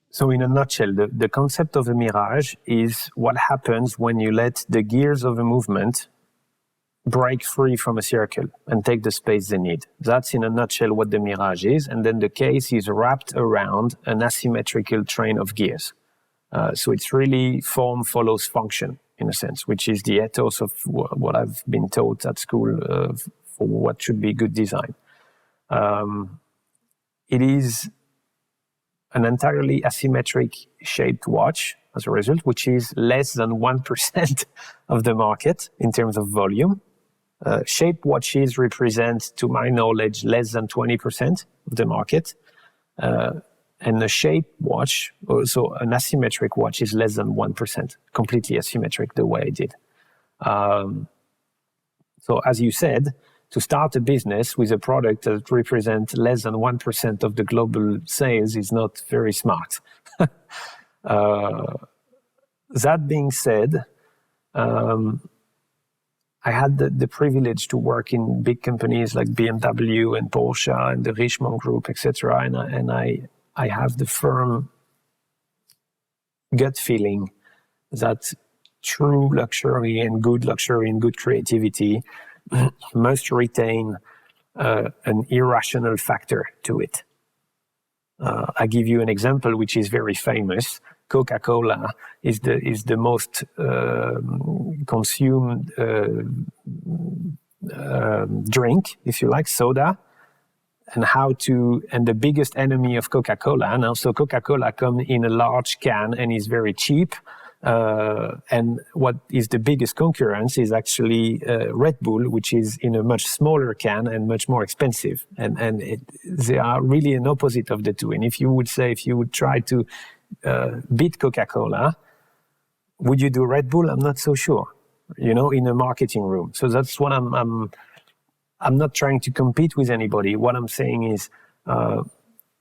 So in a nutshell, the concept of a mirage is what happens when you let the gears of a movement break free from a circle and take the space they need. That's in a nutshell what the mirage is. And then the case is wrapped around an asymmetrical train of gears. So it's really form follows function in a sense, which is the ethos of what I've been taught at school for what should be good design. It is an entirely asymmetric shaped watch as a result, which is less than 1% of the market in terms of volume. Shaped watches represent, to my knowledge, less than 20% of the market. And a shaped watch, so an asymmetric watch, is less than 1%, completely asymmetric the way I did. So as you said, to start a business with a product that represents less than 1% of the global sales is not very smart. That being said, I had the privilege to work in big companies like BMW and Porsche and the Richemont Group, etc. And I have the firm gut feeling that true luxury and good creativity must retain an irrational factor to it. I give you an example which is very famous. Coca-Cola is the most consumed drink, if you like, soda, and the biggest enemy of Coca-Cola. Now, so Coca-Cola comes in a large can and is very cheap. And what is the biggest concurrence is actually Red Bull, which is in a much smaller can and much more expensive. And they are really an opposite of the two. And if you would try to beat Coca-Cola, would you do Red Bull? I'm not so sure, in a marketing room. So that's what I'm not trying to compete with anybody. What I'm saying is the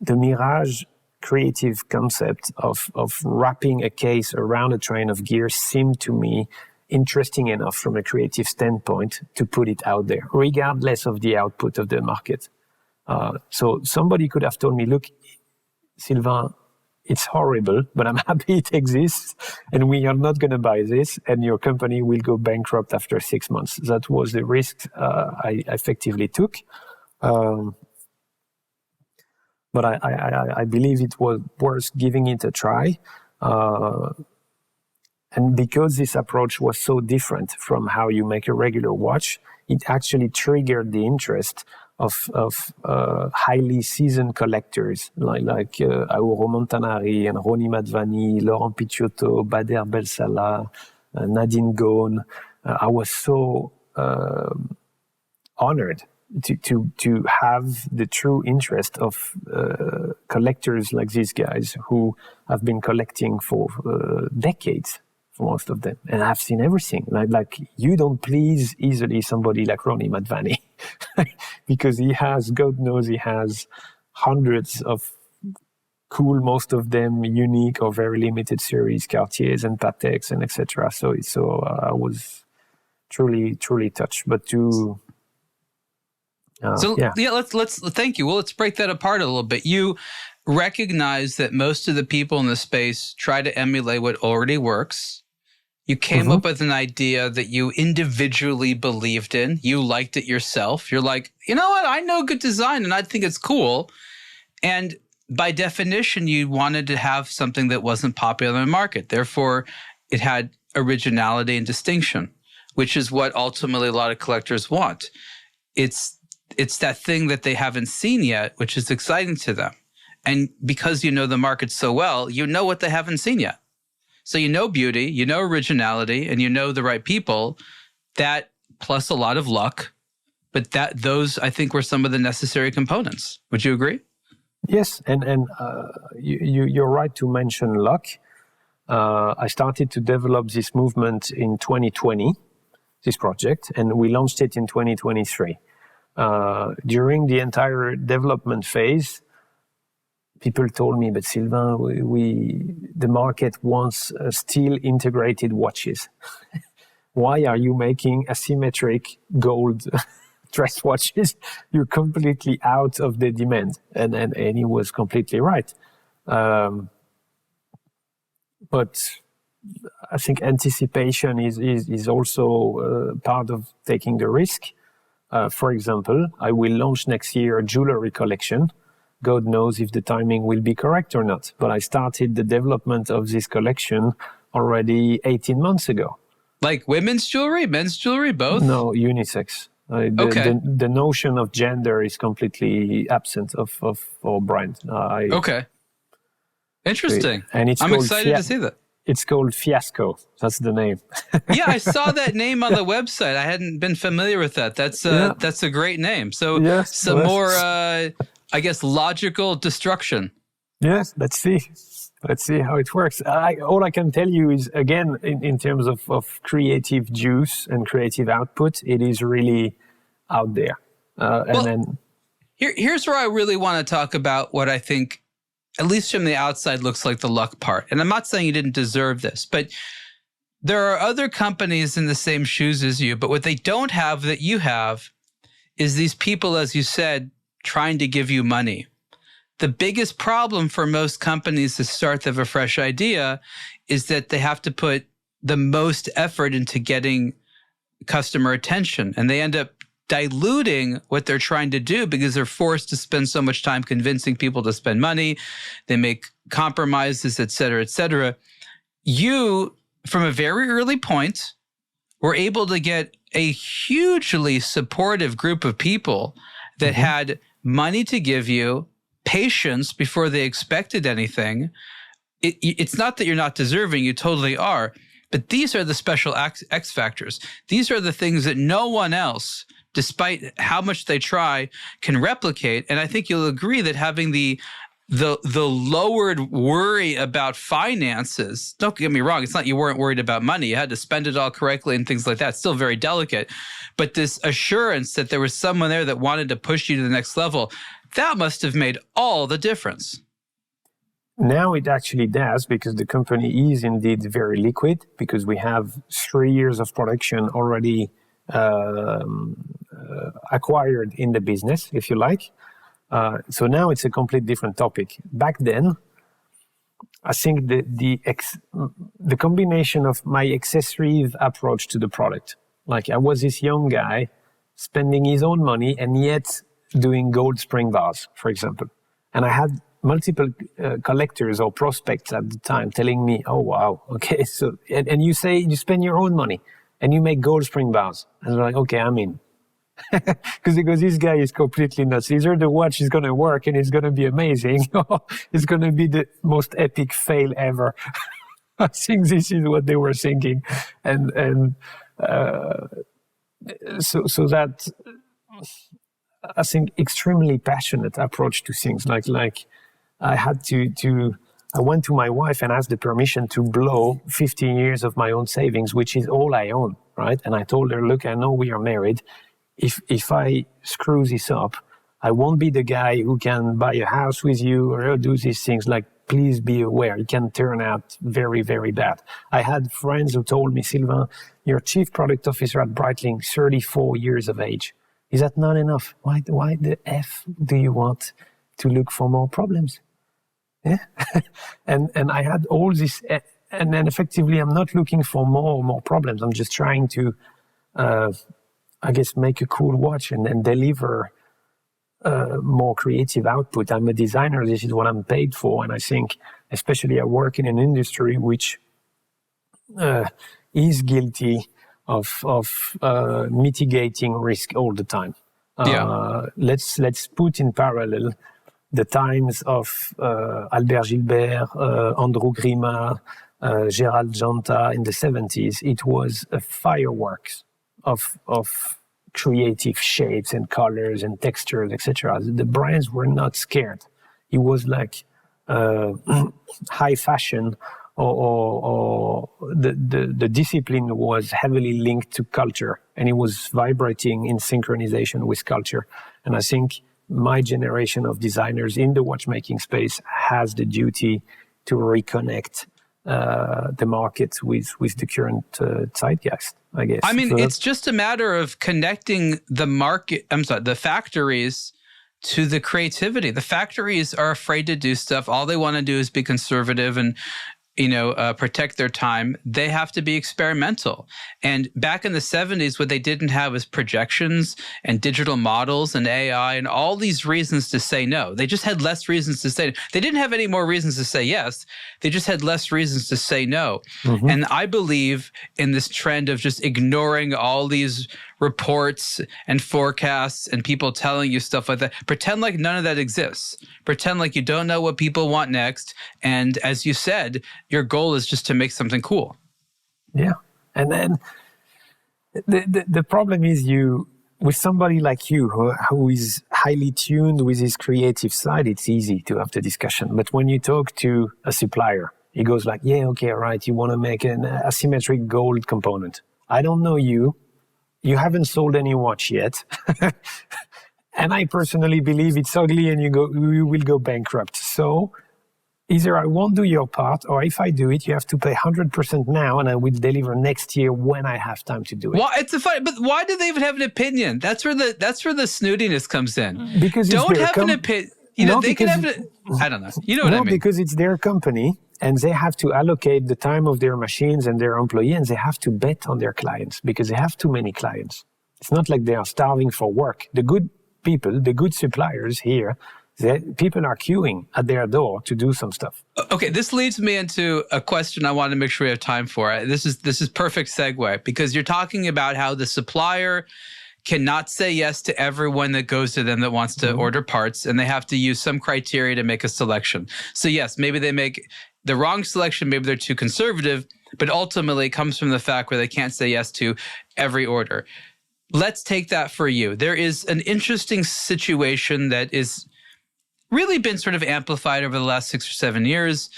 Mirage creative concept of wrapping a case around a train of gears seemed to me interesting enough from a creative standpoint to put it out there, regardless of the output of the market. So somebody could have told me, look, Sylvain, it's horrible, but I'm happy it exists, and we are not going to buy this, and your company will go bankrupt after 6 months. That was the risk I effectively took. But I believe it was worth giving it a try. And because this approach was so different from how you make a regular watch, it actually triggered the interest of highly seasoned collectors like Auro Montanari and Ronnie Madvani, Laurent Picciotto, Bader Belsalah, Nadine Ghosn. I was so honored to have the true interest of collectors like these guys who have been collecting for decades, for most of them, and I've seen everything. Like you don't please easily somebody like Ronnie Madvani because God knows he has hundreds of cool, most of them unique or very limited series Cartiers and Pateks and etc. So I was truly touched. But let's thank you. Well, let's break that apart a little bit. You recognize that most of the people in the space try to emulate what already works. You came up with an idea that you individually believed in. You liked it yourself. You're like, you know what? I know good design and I think it's cool. And by definition, you wanted to have something that wasn't popular in the market. Therefore, it had originality and distinction, which is what ultimately a lot of collectors want. It's that thing that they haven't seen yet, which is exciting to them. And because you know the market so well, you know what they haven't seen yet. So you know beauty, you know originality, and you know the right people. That plus a lot of luck. But those, I think, were some of the necessary components. Would you agree? Yes, and you're right to mention luck. I started to develop this movement in 2020, this project, and we launched it in 2023. During the entire development phase, people told me, but Sylvain, the market wants steel integrated watches. Why are you making asymmetric gold dress watches? You're completely out of the demand. And he was completely right. But I think anticipation is also part of taking the risk. For example, I will launch next year a jewelry collection. God knows if the timing will be correct or not. But I started the development of this collection already 18 months ago. Like women's jewelry, men's jewelry, both? No, unisex. The notion of gender is completely absent of our brand. Okay. Interesting. And I'm excited to see that. It's called Fiasco. That's the name. Yeah, I saw that name on the website. I hadn't been familiar with that. That's a great name. So more, I guess, logical destruction. Yes, let's see. Let's see how it works. All I can tell you is, again, in terms of creative juice and creative output, it is really out there. Here's where I really want to talk about what I think at least from the outside, looks like the luck part. And I'm not saying you didn't deserve this, but there are other companies in the same shoes as you, but what they don't have that you have is these people, as you said, trying to give you money. The biggest problem for most companies to start of a fresh idea is that they have to put the most effort into getting customer attention, and they end up diluting what they're trying to do because they're forced to spend so much time convincing people to spend money. They make compromises, et cetera, et cetera. You, from a very early point, were able to get a hugely supportive group of people that had money to give you, patience before they expected anything. It's not that you're not deserving, you totally are, but these are the special X factors. These are the things that no one else, despite how much they try, can replicate. And I think you'll agree that having the lowered worry about finances, don't get me wrong, it's not you weren't worried about money. You had to spend it all correctly and things like that. It's still very delicate. But this assurance that there was someone there that wanted to push you to the next level, that must have made all the difference. Now it actually does, because the company is indeed very liquid, because we have 3 years of production already acquired in the business, if you like. So now it's a complete different topic. Back then, I think the combination of my excessive approach to the product, like I was this young guy spending his own money and yet doing gold spring bars, for example. And I had multiple collectors or prospects at the time telling me, oh, wow, okay, so, and you say you spend your own money and you make gold spring bars. And they're like, okay, I'm in. because this guy is completely nuts. Either the watch is going to work and it's going to be amazing, or it's going to be the most epic fail ever. I think this is what they were thinking. And so that, I think, extremely passionate approach to things. Like I had I went to my wife and asked the permission to blow 15 years of my own savings, which is all I own, right? And I told her, look, I know we are married. If I screw this up, I won't be the guy who can buy a house with you or do these things. Like, please be aware, it can turn out very, very bad. I had friends who told me, Sylvain, you're chief product officer at Breitling, 34 years of age. Is that not enough? Why the F do you want to look for more problems? Yeah. and I had all this, and then effectively I'm not looking for more problems. I'm just trying to, I guess, make a cool watch and deliver more creative output. I'm a designer. This is what I'm paid for. And I think, especially I work in an industry which is guilty of mitigating risk all the time. Let's put in parallel the times of Albert Gilbert, Andrew Grima, Gérald Janta in the 70s. It was a fireworks of creative shapes and colors and textures, etc. The brands were not scared. It was like high fashion, or the discipline was heavily linked to culture, and it was vibrating in synchronization with culture. And I think my generation of designers in the watchmaking space has the duty to reconnect the market with the current zeitgeist, I guess. I mean, so it's just a matter of connecting the factories to the creativity. The factories are afraid to do stuff. All they want to do is be conservative and, protect their time. They have to be experimental. And back in the 70s, what they didn't have was projections and digital models and AI and all these reasons to say no. They just had less reasons to say no. They didn't have any more reasons to say yes. They just had less reasons to say no. Mm-hmm. And I believe in this trend of just ignoring all these reports and forecasts and people telling you stuff like that. Pretend like none of that exists. Pretend like you don't know what people want next. And as you said, your goal is just to make something cool. Yeah. And then the problem is with somebody like you who is highly tuned with his creative side, it's easy to have the discussion. But when you talk to a supplier, he goes like, yeah, okay, all right, you want to make an asymmetric gold component. I don't know you. You haven't sold any watch yet. And I personally believe it's ugly and you will go bankrupt. So either I won't do your part, or if I do it, you have to pay 100% now, and I will deliver next year when I have time to do it. Well, it's a fun, but why do they even have an opinion? That's where the snootiness comes in. Because don't have an opinion. You know, they can have it. I don't know. You know what I mean? Because it's their company, and they have to allocate the time of their machines and their employee, and they have to bet on their clients because they have too many clients. It's not like they are starving for work. The good people, the good suppliers here, people are queuing at their door to do some stuff. Okay, this leads me into a question I want to make sure we have time for. This is perfect segue, because you're talking about how the supplier cannot say yes to everyone that goes to them that wants to order parts, and they have to use some criteria to make a selection. So yes, maybe they make the wrong selection, maybe they're too conservative, but ultimately it comes from the fact where they can't say yes to every order. Let's take that for you. There is an interesting situation that is really been sort of amplified over the last 6 or 7 years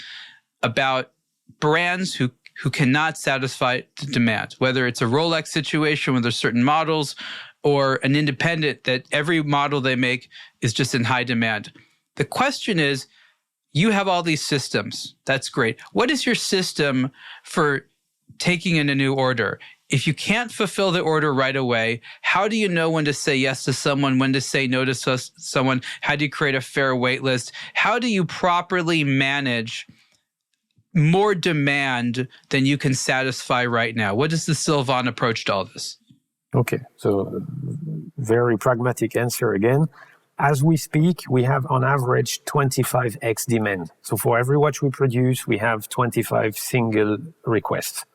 about brands who cannot satisfy the demand, whether it's a Rolex situation where there's certain models, or an independent that every model they make is just in high demand. The question is, you have all these systems. That's great. What is your system for taking in a new order? If you can't fulfill the order right away, how do you know when to say yes to someone, when to say no to someone? How do you create a fair wait list? How do you properly manage more demand than you can satisfy right now? What is the Sylvain approach to all this? Okay, so very pragmatic answer again. As we speak, we have on average 25x demand. So for every watch we produce, we have 25 single requests.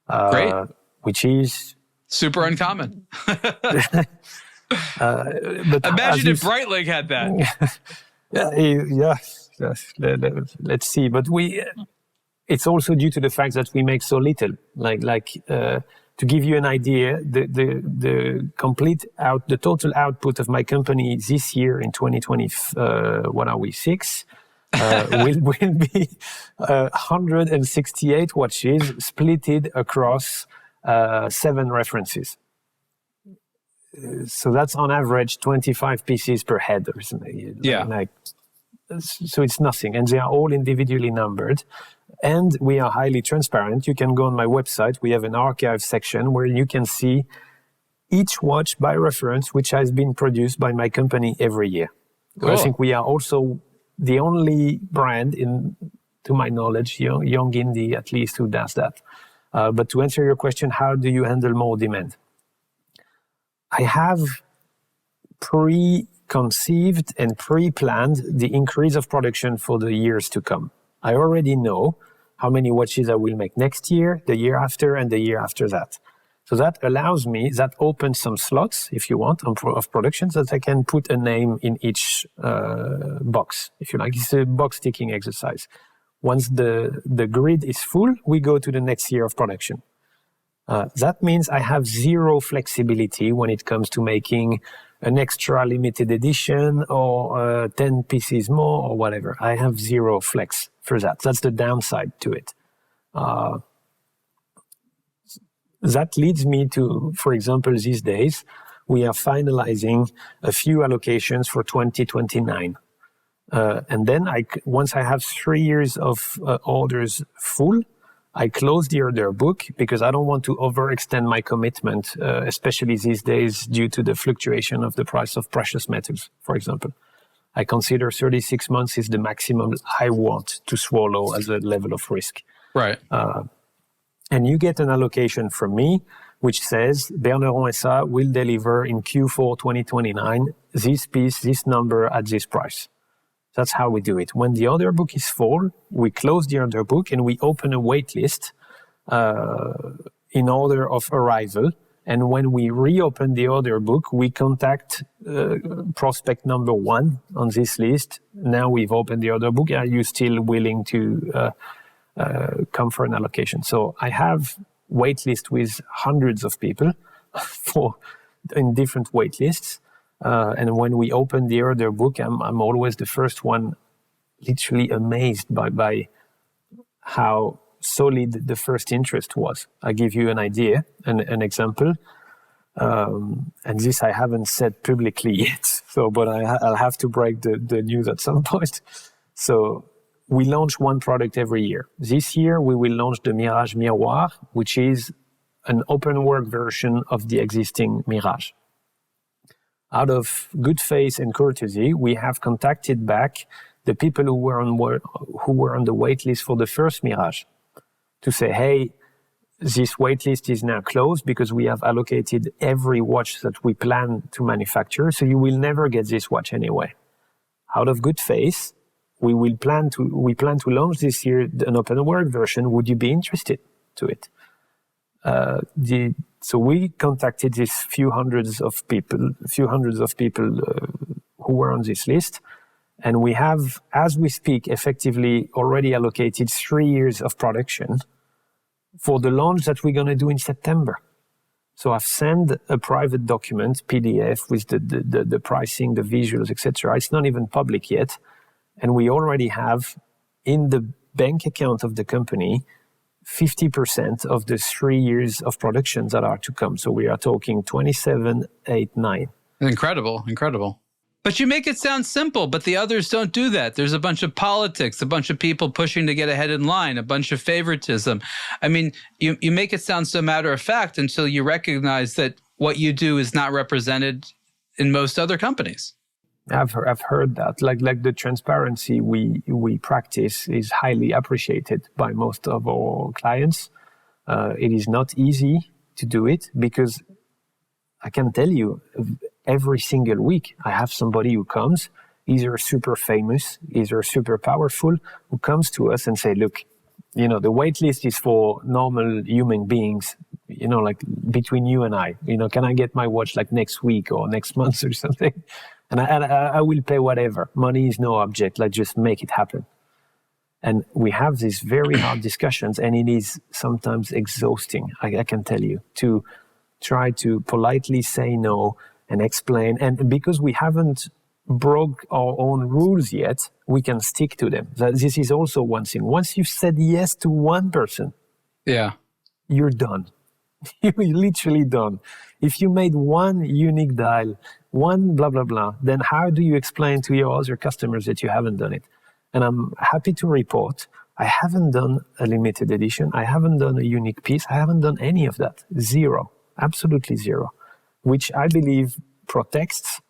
Great. Which is super uncommon. But imagine if Breitling had that. Yes. Let's see. But it's also due to the fact that we make so little. To give you an idea, the total output of my company this year in 2020, will be 168 watches splitted across 7 references. So that's on average 25 pieces per head or something. Yeah. So it's nothing. And they are all individually numbered. And we are highly transparent. You can go on my website. We have an archive section where you can see each watch by reference, which has been produced by my company every year. Cool. I think we are also the only brand, to my knowledge, young indie at least, who does that. But to answer your question, how do you handle more demand? I have preconceived and pre-planned the increase of production for the years to come. I already know how many watches I will make next year, the year after, and the year after that. So that allows me, that opens some slots, if you want, of productions that I can put a name in each box, if you like. It's a box ticking exercise. Once the grid is full, we go to the next year of production. That means I have zero flexibility when it comes to making an extra limited edition or 10 pieces more or whatever. I have zero flex for that. That's the downside to it. That leads me to, for example, these days, we are finalizing a few allocations for 2029. And then once I have 3 years of orders full, I close the order book because I don't want to overextend my commitment, especially these days due to the fluctuation of the price of precious metals, for example. I consider 36 months is the maximum I want to swallow as a level of risk. Right. And you get an allocation from me, which says Berneron SA will deliver in Q4 2029 this piece, this number at this price. That's how we do it. When the order book is full, we close the order book and we open a wait list in order of arrival. And when we reopen the order book, we contact prospect number 1 on this list. Now we've opened the order book. Are you still willing to come for an allocation? So I have wait list with hundreds of people in different wait lists. And when we open the order book, I'm always the first one, literally amazed by how solid the first interest was. I give you an idea, an example, and this I haven't said publicly yet. But I'll have to break the news at some point. So we launch one product every year. This year, we will launch the Mirage Miroir, which is an open work version of the existing Mirage. Out of good faith and courtesy, we have contacted back the people who were on the wait list for the first Mirage to say, hey, this wait list is now closed because we have allocated every watch that we plan to manufacture, so you will never get this watch anyway. Out of good faith, we plan to launch this year an open work version. Would you be interested to it? So we contacted these few hundreds of people who were on this list, and we have, as we speak, effectively already allocated 3 years of production for the launch that we're going to do in September. So I've sent a private document, PDF, with the pricing, the visuals, etc. It's not even public yet, and we already have in the bank account of the company 50% of the 3 years of production that are to come. So we are talking 27, 8, 9. Incredible. But you make it sound simple, but the others don't do that. There's a bunch of politics, a bunch of people pushing to get ahead in line, a bunch of favoritism. I mean, you make it sound so matter of fact until you recognize that what you do is not represented in most other companies. I've heard that. Like the transparency we practice is highly appreciated by most of our clients. It is not easy to do it because I can tell you every single week I have somebody who comes, either super famous, either super powerful, who comes to us and say, look, the wait list is for normal human beings, like between you and I, can I get my watch like next week or next month or something? And I will pay whatever. Money is no object. Let's just make it happen. And we have these very hard discussions, and it is sometimes exhausting, I can tell you, to try to politely say no and explain. And because we haven't broke our own rules yet, we can stick to them. This is also one thing. Once you've said yes to one person, you're done. You're literally done. If you made one unique dial, one blah, blah, blah, then how do you explain to your other customers that you haven't done it? And I'm happy to report, I haven't done a limited edition. I haven't done a unique piece. I haven't done any of that. Zero. Absolutely zero. Which I believe protects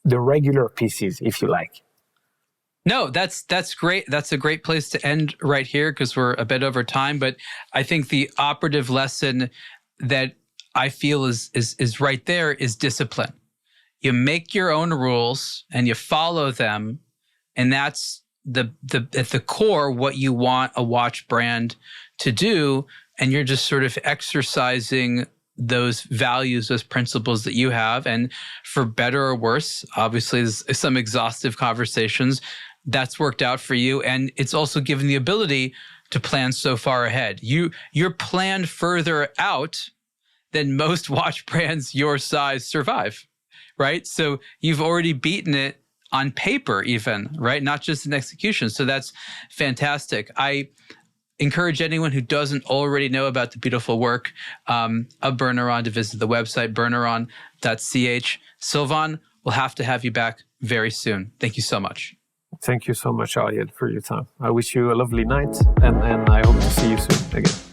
the regular pieces, if you like. No, that's great. That's a great place to end right here because we're a bit over time. But I think the operative lesson that I feel is right there is discipline. You make your own rules and you follow them, and that's at the core what you want a watch brand to do. And you're just sort of exercising those values, those principles that you have. And for better or worse, obviously there's some exhaustive conversations that's worked out for you. And it's also given the ability to plan so far ahead. You're planned further out than most watch brands your size survive, right? So you've already beaten it on paper even, right? Not just in execution. So that's fantastic. I encourage anyone who doesn't already know about the beautiful work of Berneron to visit the website, berneron.ch. Sylvain, we'll have to have you back very soon. Thank you so much. Thank you so much, Ariel, for your time. I wish you a lovely night, and I hope to see you soon again.